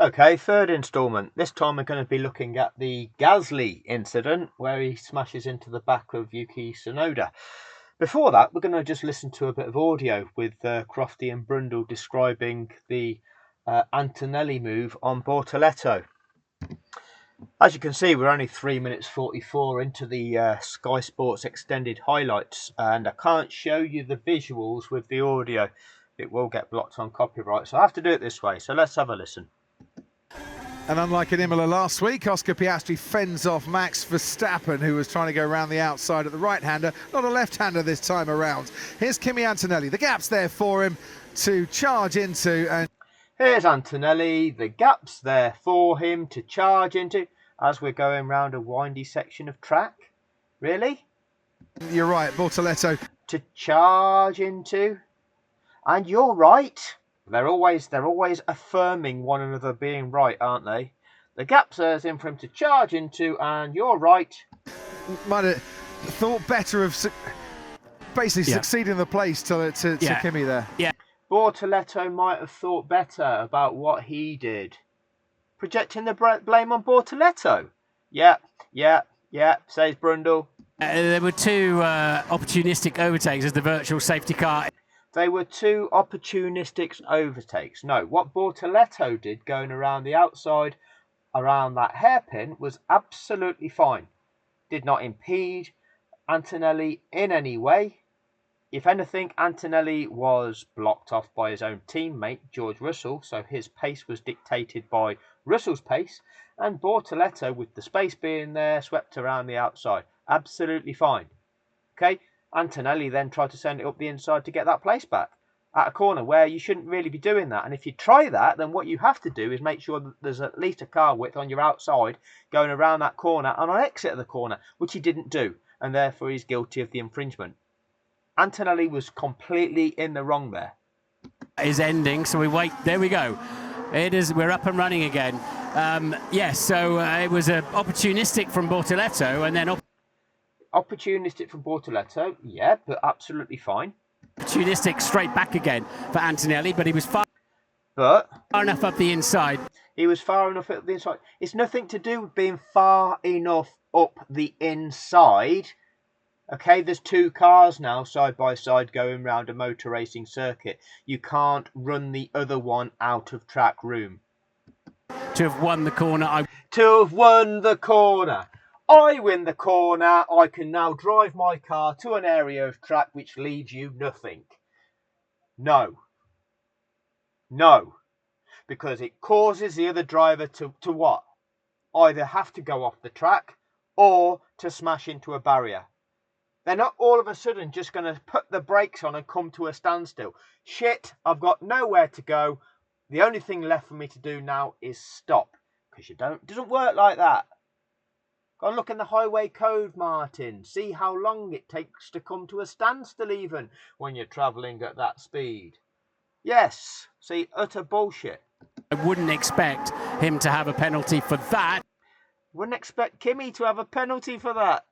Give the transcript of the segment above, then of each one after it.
Okay, third instalment. This time we're going to be looking at the Gasly incident where he smashes into the back of Yuki Tsunoda. Before that, we're going to just listen to a bit of audio with Crofty and Brundle describing the Antonelli move on Bortoleto. As you can see, we're only 3 minutes 44 into the Sky Sports extended highlights, and I can't show you the visuals with the audio. It will get blocked on copyright, so I have to do it this way. So let's have a listen. And unlike in Imola last week, Oscar Piastri fends off Max Verstappen, who was trying to go around the outside at the right-hander, not a left-hander this time around. Here's Kimi Antonelli. The gap's there for him to charge into. And here's Antonelli. The gap's there for him to charge into as we're going round a windy section of track. Really? You're right, Bortoleto. To charge into. And you're right. They're always affirming one another being right, aren't they? The gap there's in for him to charge into, and you're right. Might have thought better of basically succeeding the place to Kimi there. Yeah. Bortoleto might have thought better about what he did. Projecting the blame on Bortoleto. Yeah, says Brundle. There were two opportunistic overtakes as the virtual safety car. They were two opportunistic overtakes. No, what Bortoleto did going around the outside, around that hairpin, was absolutely fine. Did not impede Antonelli in any way. If anything, Antonelli was blocked off by his own teammate, George Russell, so his pace was dictated by Russell's pace, and Bortoleto, with the space being there, swept around the outside. Absolutely fine. Okay? Antonelli then tried to send it up the inside to get that place back at a corner where you shouldn't really be doing that. And if you try that, then what you have to do is make sure that there's at least a car width on your outside going around that corner and on exit of the corner, which he didn't do. And therefore he's guilty of the infringement. Antonelli was completely in the wrong there. Is ending, so we wait. There we go. It is. We're up and running again. Yes, so it was opportunistic from Bortoleto, and then opportunistic from Bortoleto, yeah, but absolutely fine. Opportunistic straight back again for Antonelli, but he was far enough up the inside. He was far enough up the inside. It's nothing to do with being far enough up the inside. Okay, there's two cars now side by side going round a motor racing circuit. You can't run the other one out of track room. To have won the corner. To have won the corner. I win the corner. I can now drive my car to an area of track which leaves you nothing. No. Because it causes the other driver to what? Either have to go off the track or to smash into a barrier. They're not all of a sudden just going to put the brakes on and come to a standstill. Shit, I've got nowhere to go. The only thing left for me to do now is stop. Because it doesn't work like that. Go and look in the highway code, Martin. See how long it takes to come to a standstill even when you're travelling at that speed. Yes, see, utter bullshit. I wouldn't expect him to have a penalty for that. Wouldn't expect Kimi to have a penalty for that.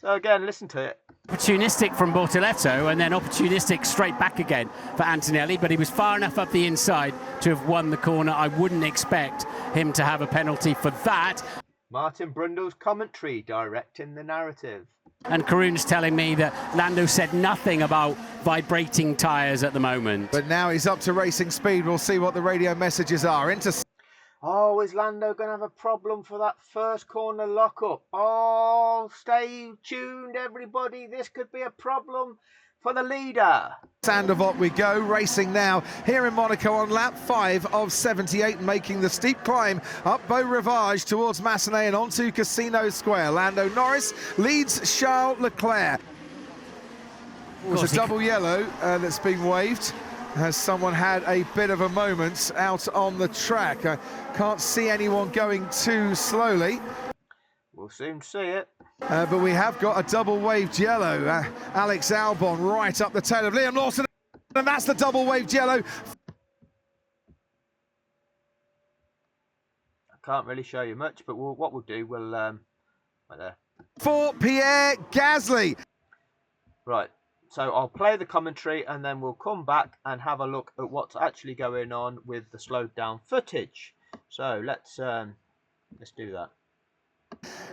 So again, listen to it. Opportunistic from Bortoleto, and then opportunistic straight back again for Antonelli, but he was far enough up the inside to have won the corner. I wouldn't expect him to have a penalty for that. Martin Brundle's commentary directing the narrative. And Karun's telling me that Lando said nothing about vibrating tyres at the moment. But now he's up to racing speed. We'll see what the radio messages are. Oh, is Lando going to have a problem for that first corner lockup? Oh, stay tuned, everybody. This could be a problem for the leader. Sandoval we go, racing now here in Monaco on lap 5 of 78, making the steep climb up Beau Rivage towards Massenet and onto Casino Square. Lando Norris leads Charles Leclerc. There's a double yellow that's being waved. Has someone had a bit of a moment out on the track? I can't see anyone going too slowly. We'll soon see it. But we have got a double waved yellow. Alex Albon right up the tail of Liam Lawson, and that's the double waved yellow. I can't really show you much, but what we'll do, we'll right there. For Pierre Gasly. Right. So I'll play the commentary and then we'll come back and have a look at what's actually going on with the slowed down footage. So let's do that.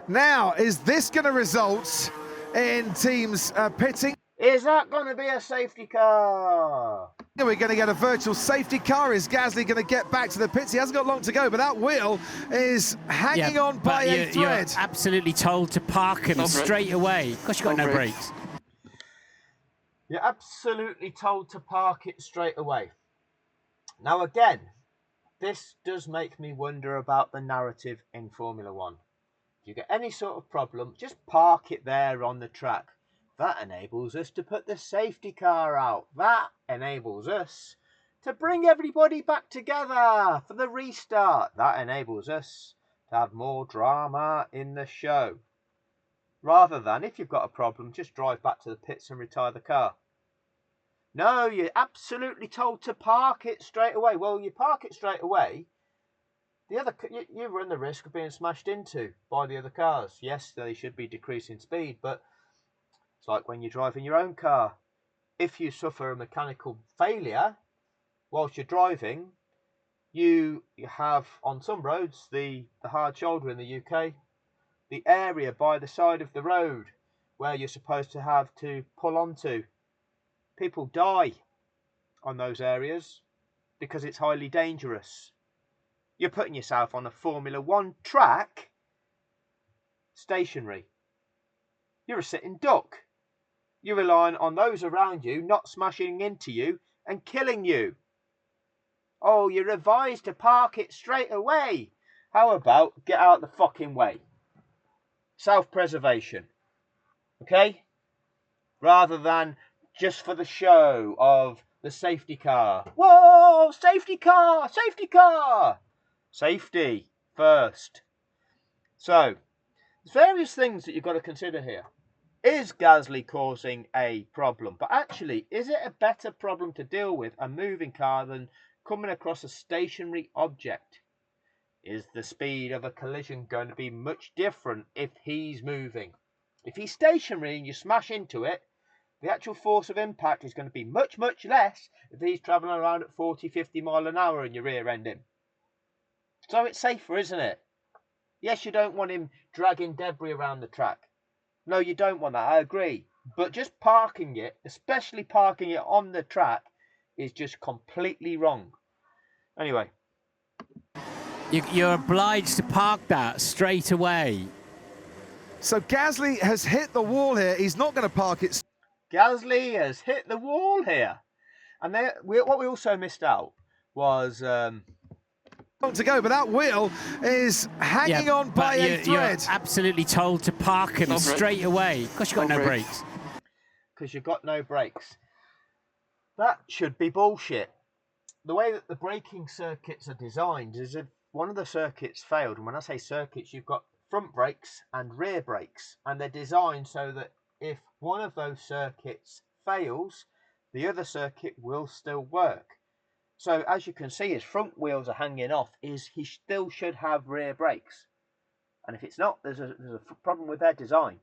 Now, is this going to result in teams pitting? Is that going to be a safety car? We're going to get a virtual safety car. Is Gasly going to get back to the pits? He hasn't got long to go, but that wheel is hanging on by a thread. You're absolutely told to park him straight away. Because you've got no brakes. You're absolutely told to park it straight away. Now again, this does make me wonder about the narrative in Formula One. If you get any sort of problem, just park it there on the track. That enables us to put the safety car out. That enables us to bring everybody back together for the restart. That enables us to have more drama in the show. Rather than, if you've got a problem, just drive back to the pits and retire the car. No, you're absolutely told to park it straight away. Well, you park it straight away, you run the risk of being smashed into by the other cars. Yes, they should be decreasing speed, but it's like when you're driving your own car. If you suffer a mechanical failure whilst you're driving, you have, on some roads, the hard shoulder in the UK, the area by the side of the road where you're supposed to have to pull onto. People die on those areas because it's highly dangerous. You're putting yourself on a Formula One track stationary. You're a sitting duck. You're relying on those around you not smashing into you and killing you. Oh, you're advised to park it straight away. How about get out the fucking way? Self-preservation. Okay? Rather than just for the show of the safety car. Whoa, safety car, safety car. Safety first. So, there's various things that you've got to consider here. Is Gasly causing a problem? But actually, is it a better problem to deal with, a moving car, than coming across a stationary object? Is the speed of a collision going to be much different if he's moving? If he's stationary and you smash into it, the actual force of impact is going to be much, much less if he's travelling around at 40, 50 mile an hour and you rear end him. So it's safer, isn't it? Yes, you don't want him dragging debris around the track. No, you don't want that, I agree. But just parking it, especially parking it on the track, is just completely wrong. Anyway. You're obliged to park that straight away. So Gasly has hit the wall here. He's not going to park it. Gasly has hit the wall here. And what we also missed out was... to go, but that wheel is hanging on by a thread. You're absolutely told to park him straight away because you've got no brakes. Because you've got no brakes. That should be bullshit. The way that the braking circuits are designed is if one of the circuits failed, and when I say circuits, you've got front brakes and rear brakes, and they're designed so that if one of those circuits fails, the other circuit will still work. So as you can see, his front wheels are hanging off. He still should have rear brakes. And if it's not, there's a problem with their design.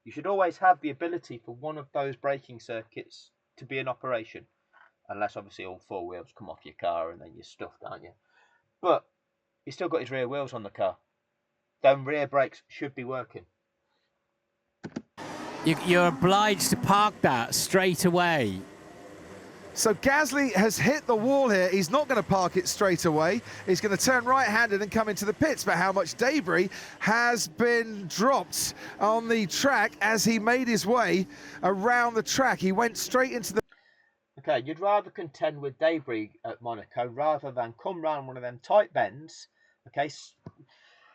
You should always have the ability for one of those braking circuits to be in operation. Unless obviously all four wheels come off your car and then you're stuffed, aren't you? But he's still got his rear wheels on the car. Then rear brakes should be working. You're obliged to park that straight away. So Gasly has hit the wall here. He's not going to park it straight away. He's going to turn right-handed and come into the pits. But how much debris has been dropped on the track as he made his way around the track? He went straight into the... Okay, you'd rather contend with debris at Monaco rather than come round one of them tight bends, okay,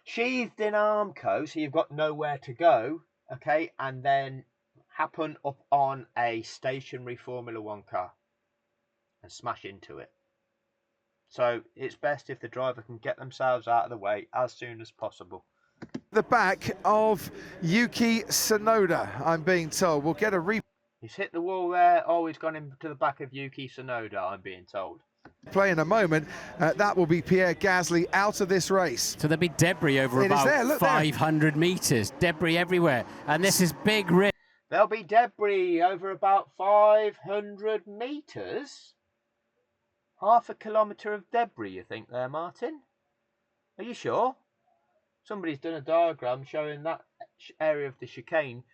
sheathed in Armco, so you've got nowhere to go, okay, and then happen up on a stationary Formula One car and smash into it. So it's best if the driver can get themselves out of the way as soon as possible. The back of Yuki Tsunoda, I'm being told. We'll get a replay. He's hit the wall there. Oh, he's gone into the back of Yuki Tsunoda, I'm being told. Play in a moment. That will be Pierre Gasly out of this race. So there'll be debris over about 500 metres. Debris everywhere. And this is big risk. There'll be debris over about 500 metres? Half a kilometre of debris, you think there, Martin? Are you sure? Somebody's done a diagram showing that area of the chicane,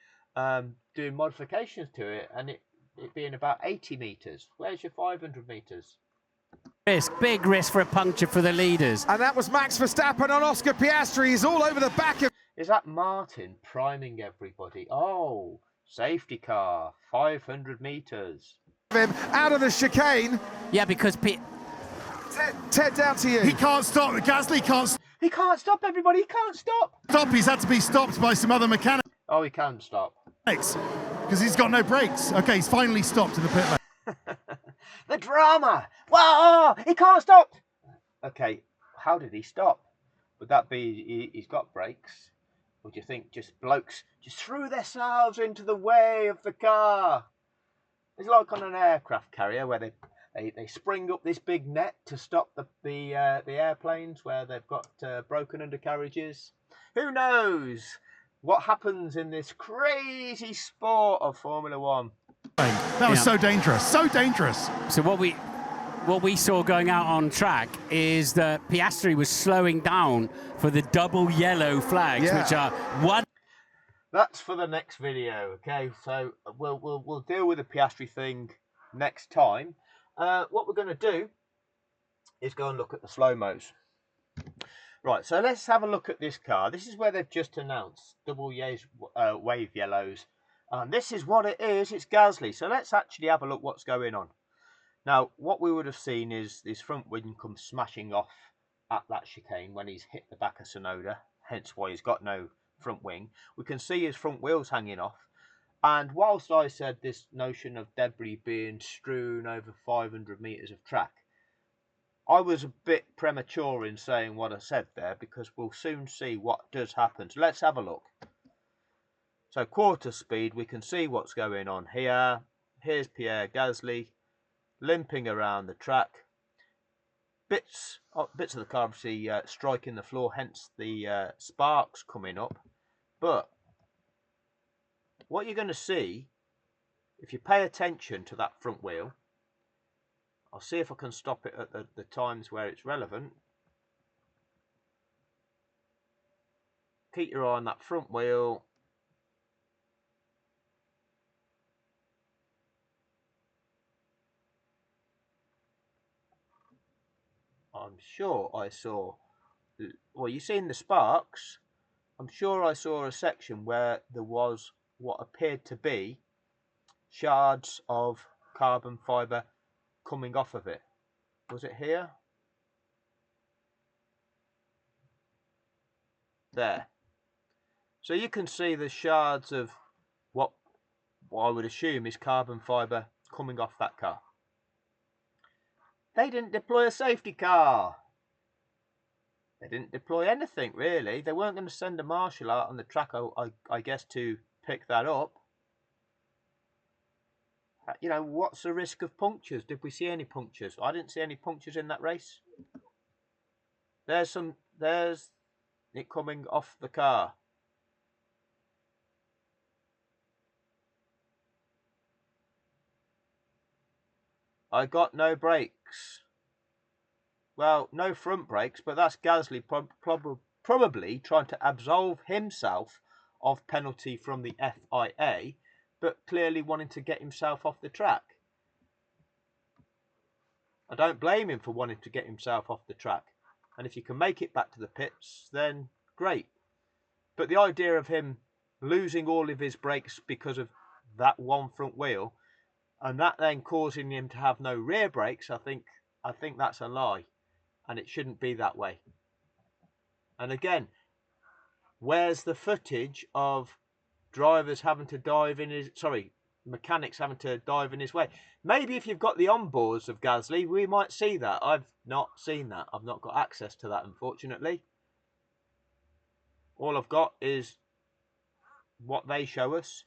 doing modifications to it, and it being about 80 metres. Where's your 500 metres? Big risk for a puncture for the leaders. And that was Max Verstappen on Oscar Piastri. He's all over the back of Is that Martin priming everybody? Oh, safety car, 500 metres. him out of the chicane. Yeah, because Ted, down to you. He can't stop. Gasly can't He can't stop, everybody. He can't stop. stop. He's had to be stopped by some other mechanics Oh, he can stop. because he's got no brakes. Okay, he's finally stopped in the pit lane. The drama. Whoa, he can't stop. Okay, how did he stop? Would that be he's got brakes? Or do you think just blokes just threw themselves into the way of the car? It's like on an aircraft carrier where they spring up this big net to stop the airplanes where they've got broken undercarriages. Who knows what happens in this crazy sport of Formula One? That was so dangerous. So dangerous. So what we saw going out on track is that Piastri was slowing down for the double yellow flags, which are one. That's for the next video, okay? So we'll deal with the Piastri thing next time. What we're going to do is go and look at the slow-mos. Right, so let's have a look at this car. This is where they've just announced double wave yellows. And this is what it is. It's Gasly. So let's actually have a look what's going on. Now, what we would have seen is this front wing come smashing off at that chicane when he's hit the back of Sonoda, hence why he's got no front wing. We can see his front wheels hanging off. And whilst I said this notion of debris being strewn over 500 metres of track, I was a bit premature in saying what I said there because we'll soon see what does happen. So let's have a look. So quarter speed, we can see what's going on here. Here's Pierre Gasly limping around the track. Bits of the car obviously striking the floor, hence the sparks coming up. But what you're going to see, if you pay attention to that front wheel, I'll see if I can stop it at the times where it's relevant. Keep your eye on that front wheel. I'm sure I saw, well, you've seen the sparks. I'm sure I saw a section where there was what appeared to be shards of carbon fibre coming off of it. Was it here? There. So you can see the shards of what I would assume is carbon fibre coming off that car. They didn't deploy a safety car. They didn't deploy anything, really. They weren't going to send a marshal out on the track, I guess, to pick that up. You know, what's the risk of punctures? Did we see any punctures? I didn't see any punctures in that race. There's it coming off the car. I got no brakes. Well, no front brakes, but that's Gasly probably trying to absolve himself of penalty from the FIA, but clearly wanting to get himself off the track. I don't blame him for wanting to get himself off the track. And if you can make it back to the pits, then great. But the idea of him losing all of his brakes because of that one front wheel, and that then causing him to have no rear brakes, I think that's a lie. And it shouldn't be that way. And again, where's the footage of drivers having to dive in his, mechanics having to dive in his way? Maybe if you've got the onboards of Gasly, we might see that. I've not seen that. I've not got access to that, unfortunately. All I've got is what they show us.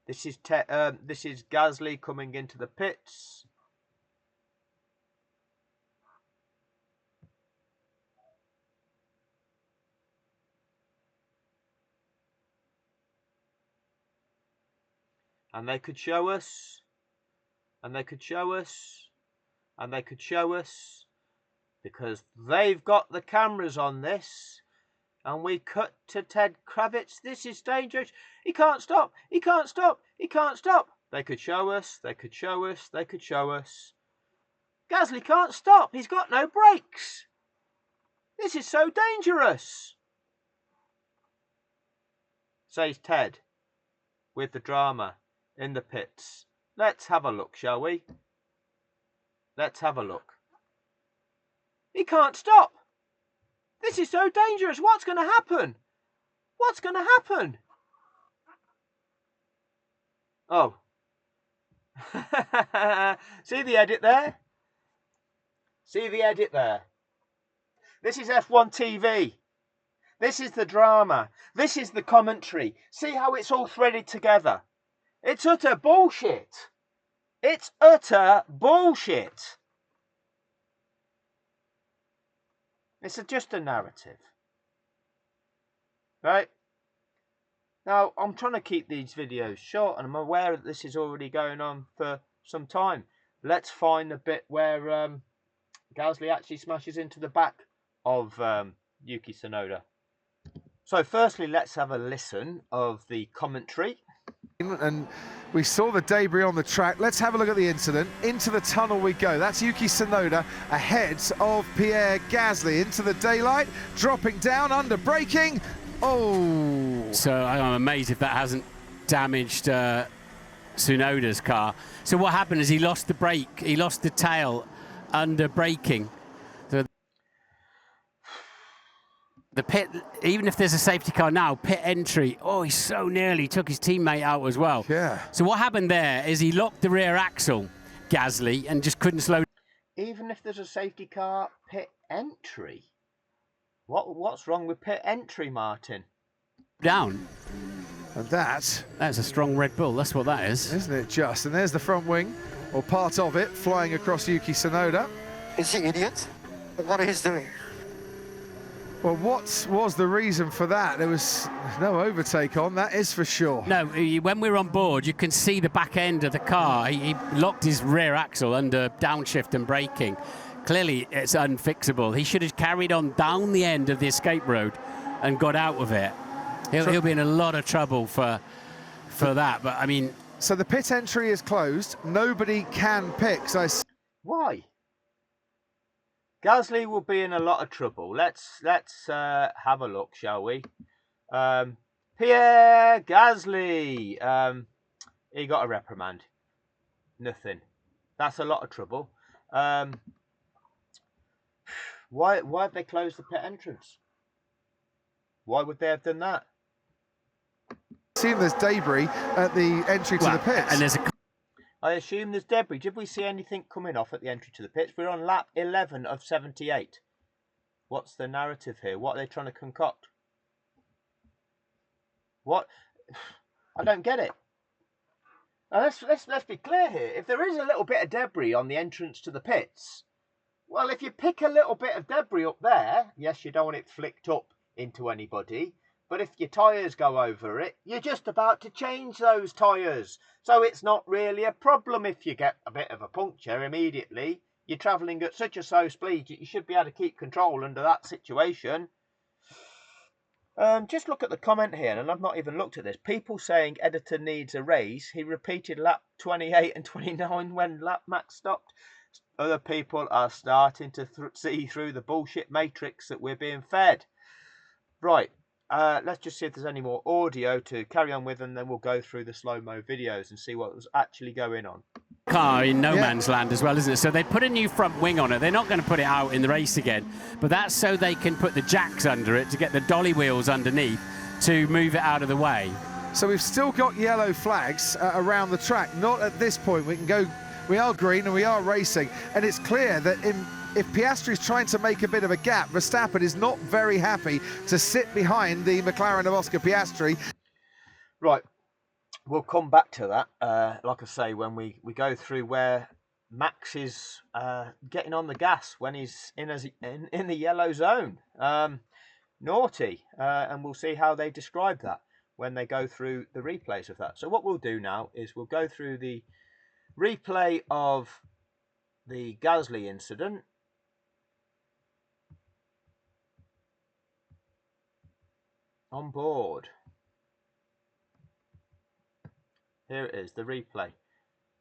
This is Gasly coming into the pits. And they could show us, and they could show us, and they could show us, because they've got the cameras on this. And we cut to Ted Kravitz. This is dangerous. He can't stop. He can't stop. He can't stop. They could show us. They could show us. They could show us. Gasly can't stop. He's got no brakes. This is so dangerous, says Ted, with the drama in the pits. Let's have a look, shall we? Let's have a look. He can't stop. This is so dangerous. What's going to happen? What's going to happen? Oh. See the edit there? See the edit there? This is F1 TV. This is the drama. This is the commentary. See how it's all threaded together? It's utter bullshit. It's utter bullshit. It's just a narrative. Right? Now, I'm trying to keep these videos short, and I'm aware that this is already going on for some time. Let's find the bit where Gasly actually smashes into the back of Yuki Tsunoda. So firstly, let's have a listen of the commentary. And we saw the debris on the track. Let's have a look at the incident. Into the tunnel we go. That's Yuki Tsunoda ahead of Pierre Gasly into the daylight, dropping down under braking. Oh! So I'm amazed if that hasn't damaged Tsunoda's car. So what happened is he lost the brake, he lost the tail under braking. So the pit, even if there's a safety car now, pit entry, oh, he so nearly took his teammate out as well. Yeah. So what happened there is he locked the rear axle, Gasly, and just couldn't slow. Even if there's a safety car, pit entry? What's wrong with pit entry, Martin? Down. And that's a strong Red Bull, that's what that is. Isn't it just? And there's the front wing, or part of it, flying across Yuki Tsunoda. Is he idiot? What is he doing? Well, what was the reason for that? There was no overtake on, that is for sure. No, when we were on board, you can see the back end of the car. He locked his rear axle under downshift and braking. Clearly, it's unfixable. He should have carried on down the end of the escape road and got out of it. He'll be in a lot of trouble for that. But I mean, so the pit entry is closed. Nobody can pick. So why? Gasly will be in a lot of trouble. Let's have a look, shall we? Pierre Gasly. He got a reprimand. Nothing. That's a lot of trouble. Why have they closed the pit entrance? Why would they have done that? Assume there's debris at the entry to the pits. And I assume there's debris. Did we see anything coming off at the entry to the pits? We're on lap 11 of 78. What's the narrative here? What are they trying to concoct? What? I don't get it. Now let's be clear here. If there is a little bit of debris on the entrance to the pits, well, if you pick a little bit of debris up there, yes, you don't want it flicked up into anybody, but if your tyres go over it, you're just about to change those tyres. So it's not really a problem if you get a bit of a puncture immediately. You're travelling at such a slow speed that you should be able to keep control under that situation. Just look at the comment here, and I've not even looked at this. People saying editor needs a raise. He repeated lap 28 and 29 when lap max stopped. Other people are starting to see through the bullshit matrix that we're being fed. Right, let's just see if there's any more audio to carry on with, and then we'll go through the slow-mo videos and see what was actually going on. Car in no man's land as well, isn't it? So they put a new front wing on it. They're not going to put it out in the race again, but that's so they can put the jacks under it to get the dolly wheels underneath to move it out of the way. So we've still got yellow flags around the track. Not at this point. We can go. We are green and we are racing, and it's clear that if Piastri is trying to make a bit of a gap, Verstappen is not very happy to sit behind the McLaren of Oscar Piastri. Right, we'll come back to that, like I say, when we go through where Max is getting on the gas when he's in the yellow zone. Naughty, and we'll see how they describe that when they go through the replays of that. So what we'll do now is we'll go through the replay of the Gasly incident, on board. Here it is, the replay.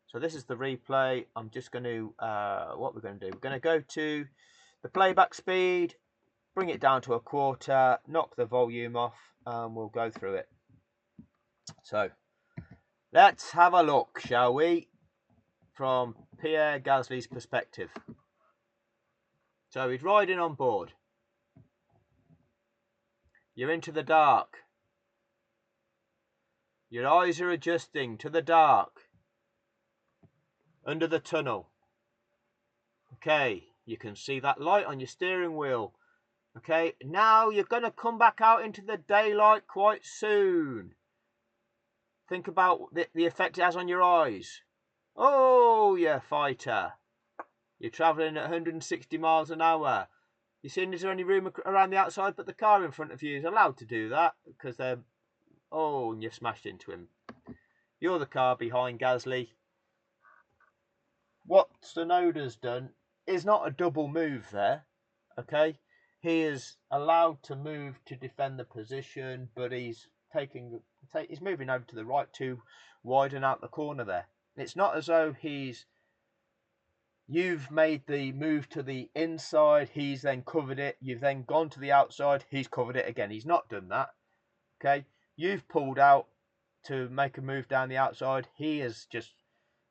So this is the replay. I'm just going to, what we're going to do, we're going to go to the playback speed, bring it down to a quarter, knock the volume off, and we'll go through it. So let's have a look, shall we, from Pierre Gasly's perspective. So he's riding on board. You're into the dark. Your eyes are adjusting to the dark. Under the tunnel. Okay, you can see that light on your steering wheel. Okay, now you're going to come back out into the daylight quite soon. Think about the effect it has on your eyes. Oh, you fighter. You're travelling at 160 miles an hour. You seeing is there any room around the outside, but the car in front of you is allowed to do that because they're... Oh, and you've smashed into him. You're the car behind Gasly. What Tsunoda's done is not a double move there, okay? He is allowed to move to defend the position, but he's moving over to the right to widen out the corner there. It's not as though you've made the move to the inside, he's then covered it, you've then gone to the outside, he's covered it again. He's not done that, okay? You've pulled out to make a move down the outside, he has just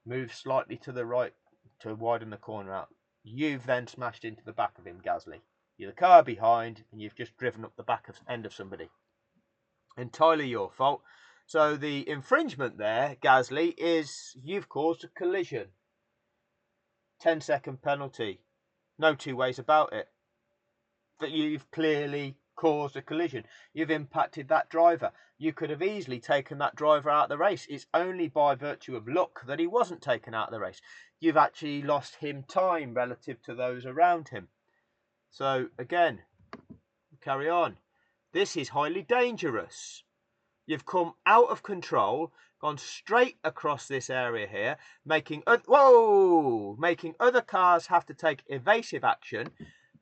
moved slightly to the right to widen the corner out. You've then smashed into the back of him, Gasly. You're the car behind, and you've just driven up the back end of somebody. Entirely your fault. So the infringement there, Gasly, is you've caused a collision. 10-second penalty. No two ways about it. That you've clearly caused a collision. You've impacted that driver. You could have easily taken that driver out of the race. It's only by virtue of luck that he wasn't taken out of the race. You've actually lost him time relative to those around him. So again, carry on. This is highly dangerous. You've come out of control, gone straight across this area here, making other cars have to take evasive action.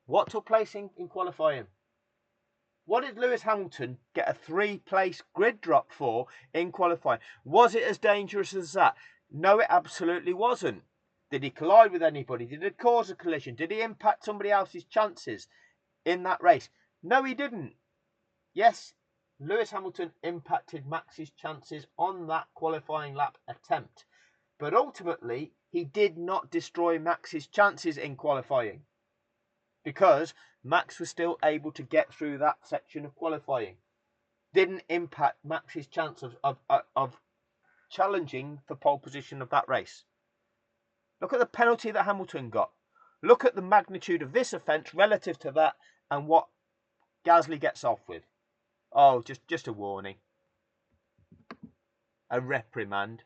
What took place in qualifying? What did Lewis Hamilton get a 3-place grid drop for in qualifying? Was it as dangerous as that? No, it absolutely wasn't. Did he collide with anybody? Did it cause a collision? Did he impact somebody else's chances in that race? No, he didn't. Yes, Lewis Hamilton impacted Max's chances on that qualifying lap attempt. But ultimately, he did not destroy Max's chances in qualifying, because Max was still able to get through that section of qualifying. Didn't impact Max's chance of challenging for pole position of that race. Look at the penalty that Hamilton got. Look at the magnitude of this offence relative to that and what Gasly gets off with. Oh, just a warning. A reprimand.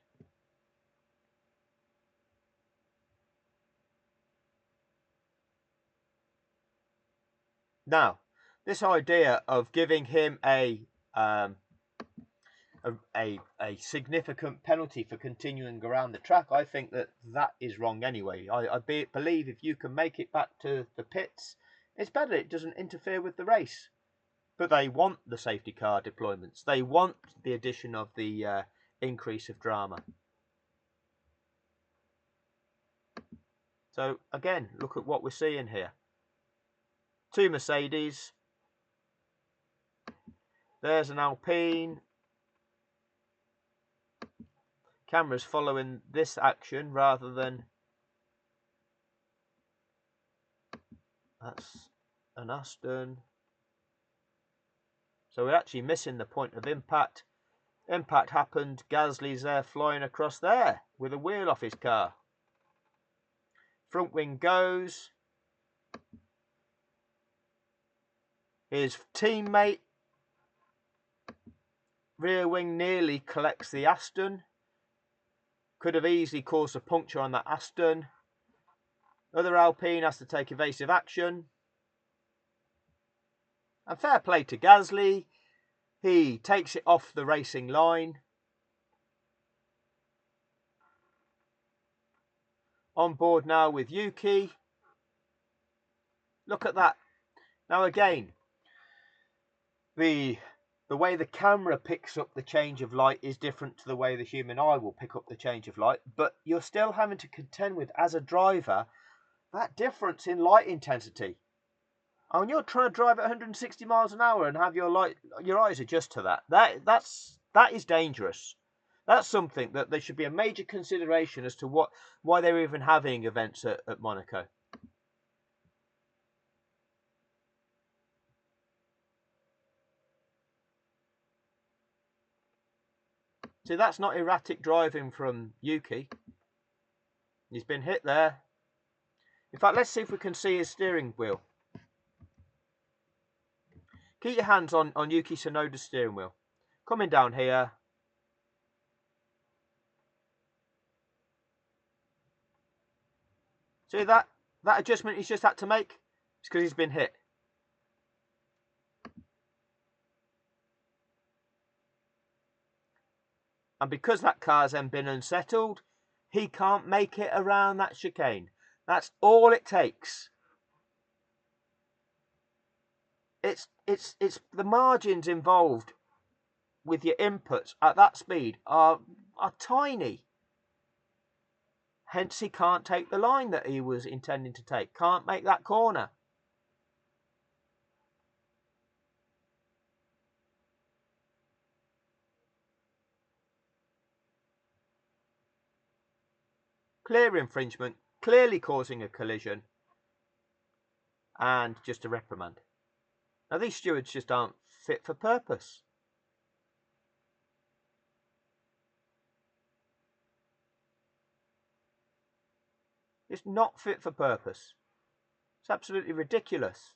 Now, this idea of giving him a significant penalty for continuing around the track, I think that is wrong anyway. I believe if you can make it back to the pits, it's better. It doesn't interfere with the race. But they want the safety car deployments. They want the addition of the increase of drama. So again, look at what we're seeing here. 2 Mercedes. There's an Alpine. Camera's following this action rather than... That's an Aston. So we're actually missing the point of impact. Impact happened. Gasly's there flying across there with a wheel off his car. Front wing goes. His teammate, rear wing, nearly collects the Aston. Could have easily caused a puncture on that Aston. Other Alpine has to take evasive action. And fair play to Gasly. He takes it off the racing line. On board now with Yuki. Look at that. Now again, the the way the camera picks up the change of light is different to the way the human eye will pick up the change of light, but you're still having to contend with, as a driver, that difference in light intensity. And when you're trying to drive at 160 miles an hour and have your eyes adjust to that is dangerous. That's something that there should be a major consideration as to why they're even having events at Monaco. See, that's not erratic driving from Yuki. He's been hit there. In fact, let's see if we can see his steering wheel. Keep your hands on Yuki Tsunoda's steering wheel. Coming down here. See that adjustment he's just had to make? It's because he's been hit. And because that car's then been unsettled, he can't make it around that chicane. That's all it takes. It's the margins involved with your inputs at that speed are tiny. Hence he can't take the line that he was intending to take. Can't make that corner. Clear infringement, clearly causing a collision, and just a reprimand. Now these stewards just aren't fit for purpose. It's not fit for purpose. It's absolutely ridiculous.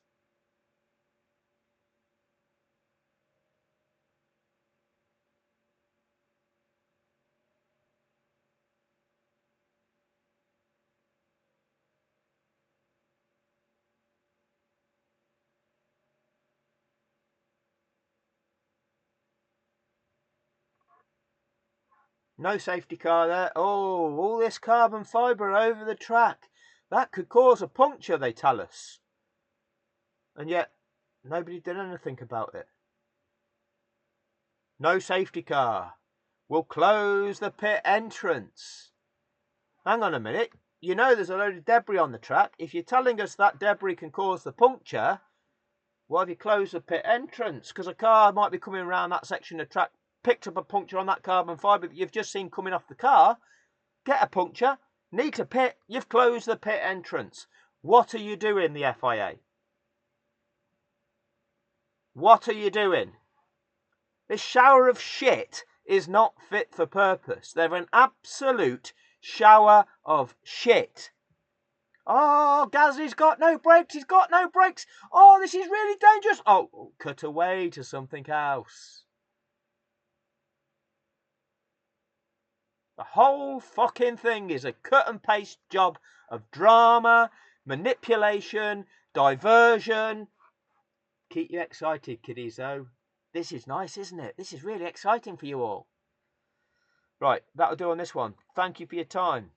No safety car there. Oh, all this carbon fibre over the track. That could cause a puncture, they tell us. And yet, nobody did anything about it. No safety car. We'll close the pit entrance. Hang on a minute. You know there's a load of debris on the track. If you're telling us that debris can cause the puncture, why have you closed the pit entrance? Because a car might be coming around that section of track, picked up a puncture on that carbon fibre that you've just seen coming off the car, get a puncture, need to pit, you've closed the pit entrance. What are you doing, the FIA? What are you doing? This shower of shit is not fit for purpose. They're an absolute shower of shit. Oh, Gasly's got no brakes. He's got no brakes. Oh, this is really dangerous. Oh, cut away to something else. The whole fucking thing is a cut and paste job of drama, manipulation, diversion. Keep you excited, kiddies, though. This is nice, isn't it? This is really exciting for you all. Right, that'll do on this one. Thank you for your time.